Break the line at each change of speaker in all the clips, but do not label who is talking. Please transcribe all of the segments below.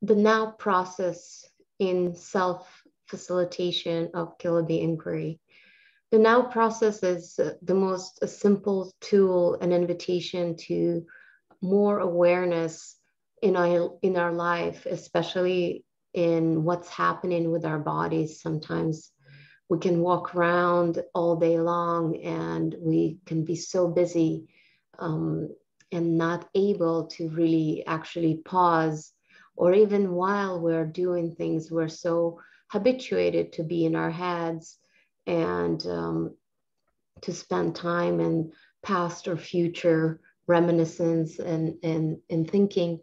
the now process in self-facilitation of Kiloby inquiry. The now process is the most simple tool and invitation to more awareness in our life, especially in what's happening with our bodies. Sometimes we can walk around all day long and we can be so busy and not able to really actually pause, or even while we're doing things, we're so habituated to be in our heads and to spend time in past or future reminiscence and thinking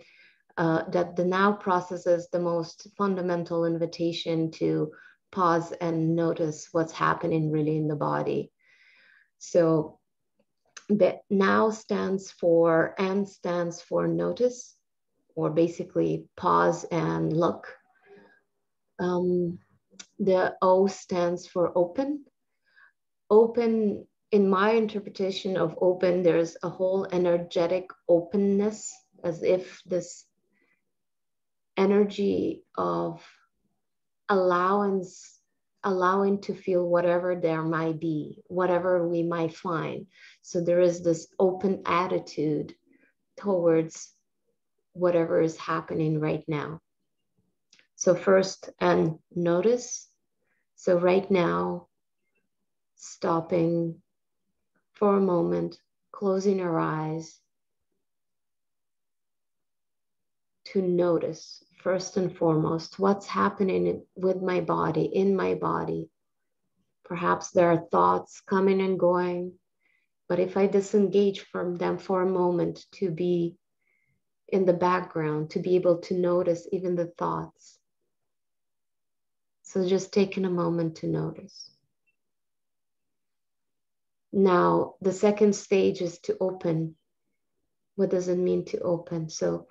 that the now process is the most fundamental invitation to pause and notice what's happening really in the body. So the now stands for notice, or basically pause and look. The O stands for open. Open, in my interpretation of open, there's a whole energetic openness, as if this energy of allowing to feel whatever there might be, whatever we might find. So there is this open attitude towards whatever is happening right now. So first, and notice. So right now, stopping for a moment, closing our eyes to notice first and foremost what's happening with my body, in my body. Perhaps there are thoughts coming and going, but if I disengage from them for a moment, to be in the background, to be able to notice even the thoughts. So just taking a moment to notice. Now, the second stage is to open. What does it mean to open? So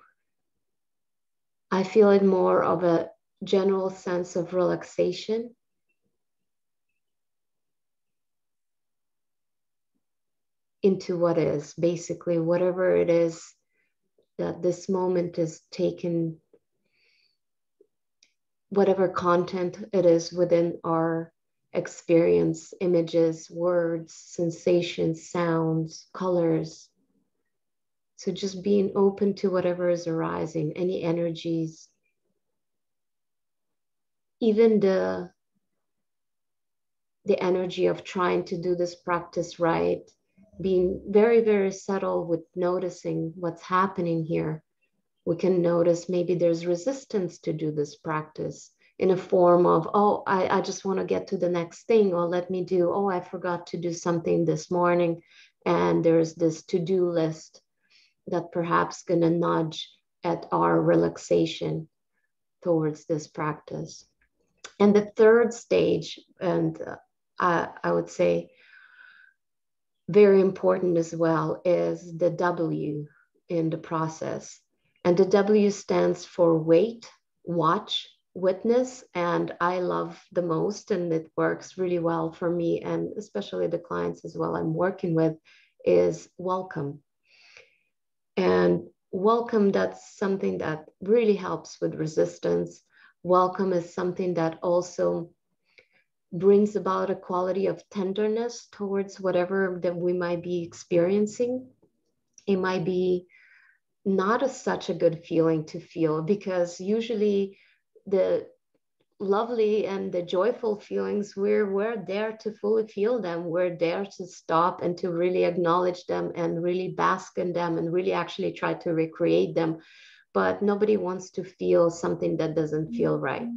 I feel it more of a general sense of relaxation. Into what is, basically, whatever it is that this moment is taken, whatever content it is within our experience, images, words, sensations, sounds, colors. So just being open to whatever is arising, any energies, even the energy of trying to do this practice right, being very, very subtle with noticing what's happening here. We can notice maybe there's resistance to do this practice in a form of, oh, I just want to get to the next thing, or let me do, oh, I forgot to do something this morning. And there's this to-do list that perhaps going to nudge at our relaxation towards this practice. And the third stage, and I would say very important as well, is the W in the process. And the W stands for wait, watch, witness. And I love the most, and it works really well for me, and especially the clients as well I'm working with, is welcome. And welcome, that's something that really helps with resistance. Welcome is something that also brings about a quality of tenderness towards whatever that we might be experiencing. It might be not such a good feeling to feel, because usually the lovely and the joyful feelings, we're there to fully feel them. We're there to stop and to really acknowledge them and really bask in them and really actually try to recreate them. But nobody wants to feel something that doesn't feel right.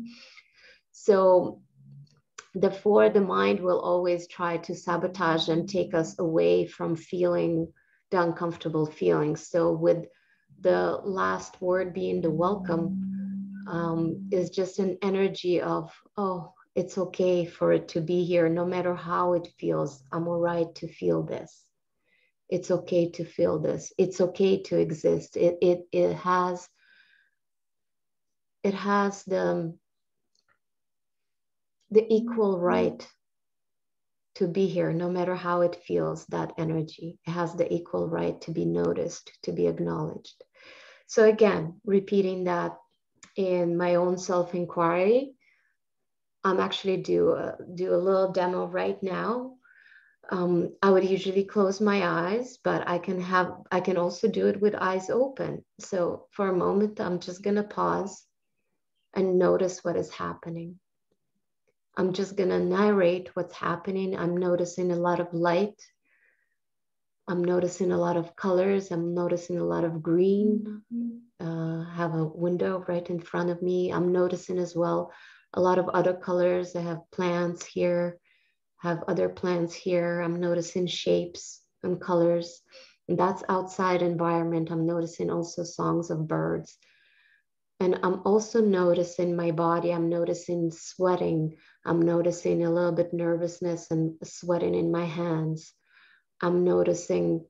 So therefore, the mind will always try to sabotage and take us away from feeling the uncomfortable feelings. So with the last word being the welcome, is just an energy of, oh, it's okay for it to be here. No matter how it feels, I'm all right to feel this. It's okay to feel this. It's okay to exist. It has the equal right to be here, no matter how it feels, that energy. It has the equal right to be noticed, to be acknowledged. So again, repeating that, in my own self-inquiry. I'm actually do a little demo right now. I would usually close my eyes, but I can also do it with eyes open. So for a moment, I'm just gonna pause and notice what is happening. I'm just gonna narrate what's happening. I'm noticing a lot of light. I'm noticing a lot of colors. I'm noticing a lot of green. Have a window right in front of me. I'm noticing as well a lot of other colors. I have plants here, have other plants here. I'm noticing shapes and colors. And that's outside environment. I'm noticing also songs of birds. And I'm also noticing my body. I'm noticing sweating. I'm noticing a little bit nervousness and sweating in my hands. I'm noticing,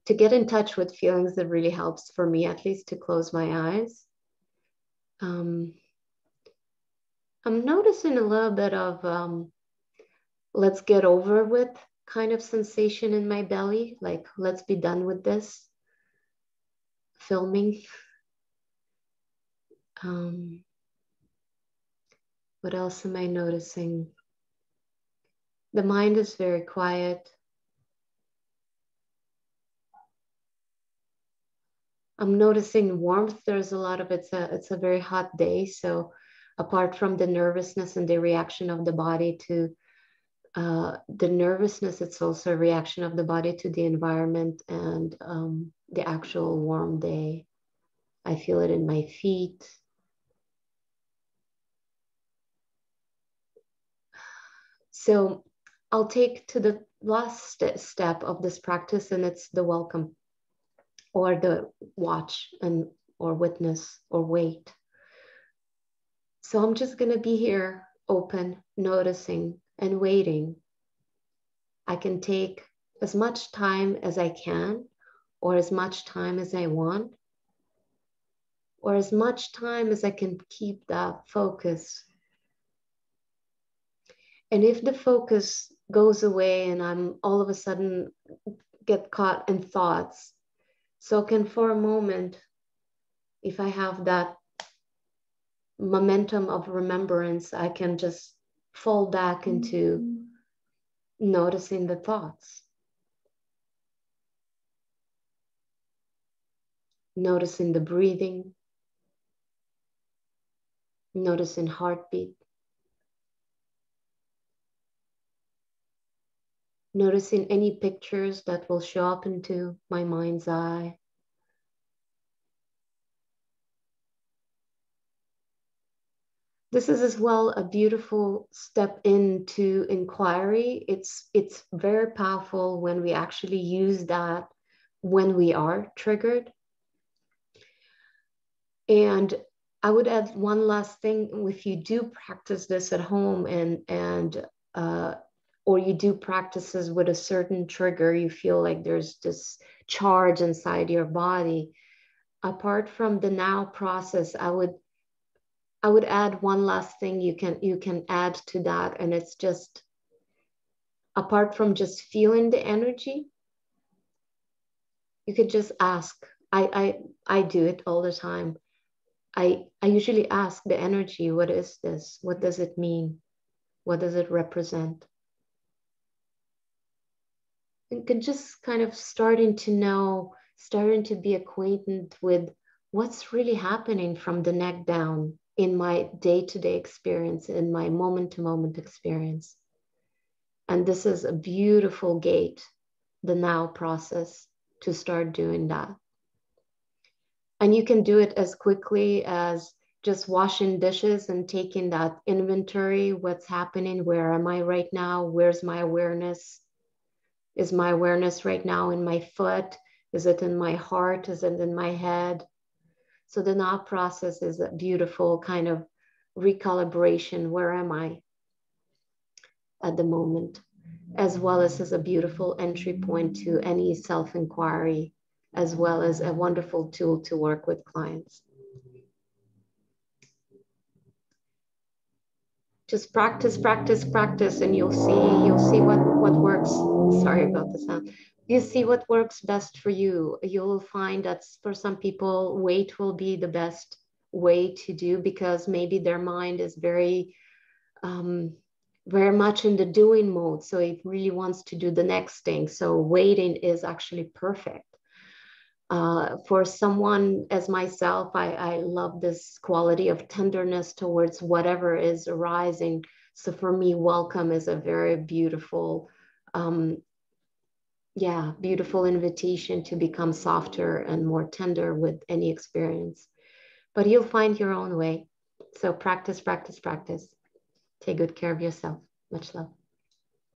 to get in touch with feelings, that really helps for me, at least, to close my eyes. I'm noticing a little bit of let's get over with kind of sensation in my belly, like let's be done with this filming. What else am I noticing? The mind is very quiet. I'm noticing warmth. There's a lot of it's a very hot day. So apart from the nervousness and the reaction of the body to the nervousness, it's also a reaction of the body to the environment and the actual warm day. I feel it in my feet. So I'll take to the last step of this practice, and it's the welcome, or the watch, and or witness or wait. So I'm just going to be here, open, noticing and waiting. I can take as much time as I can, or as much time as I want, or as much time as I can keep that focus. And if the focus goes away and I'm all of a sudden get caught in thoughts, so can for a moment, if I have that momentum of remembrance, I can just fall back into noticing the thoughts, noticing the breathing, noticing heartbeat, noticing any pictures that will show up into my mind's eye. This is as well a beautiful step into inquiry. It's very powerful when we actually use that when we are triggered. And I would add one last thing: if you do practice this at home or you do practices with a certain trigger, you feel like there's this charge inside your body. Apart from the now process, I would add one last thing you can add to that, and it's just, apart from just feeling the energy, you could just ask. I do it all the time. I usually ask the energy, what is this? What does it mean? What does it represent? And can just kind of starting to be acquainted with what's really happening from the neck down in my day-to-day experience, in my moment-to-moment experience. And this is a beautiful gate, the now process, to start doing that. And you can do it as quickly as just washing dishes and taking that inventory. What's happening? Where am I right now? Where's my awareness? Is my awareness right now in my foot? Is it in my heart? Is it in my head? So the now process is a beautiful kind of recalibration. Where am I at the moment? As well as a beautiful entry point to any self-inquiry, as well as a wonderful tool to work with clients. Just practice, practice, practice, and you'll see what works. Sorry about the sound. You see what works best for you. You'll find that for some people, wait will be the best way to do, because maybe their mind is very much in the doing mode. So it really wants to do the next thing. So waiting is actually perfect. For someone as myself, I love this quality of tenderness towards whatever is arising. So for me, welcome is a very beautiful, beautiful invitation to become softer and more tender with any experience. But you'll find your own way. So practice, practice, practice. Take good care of yourself. Much love.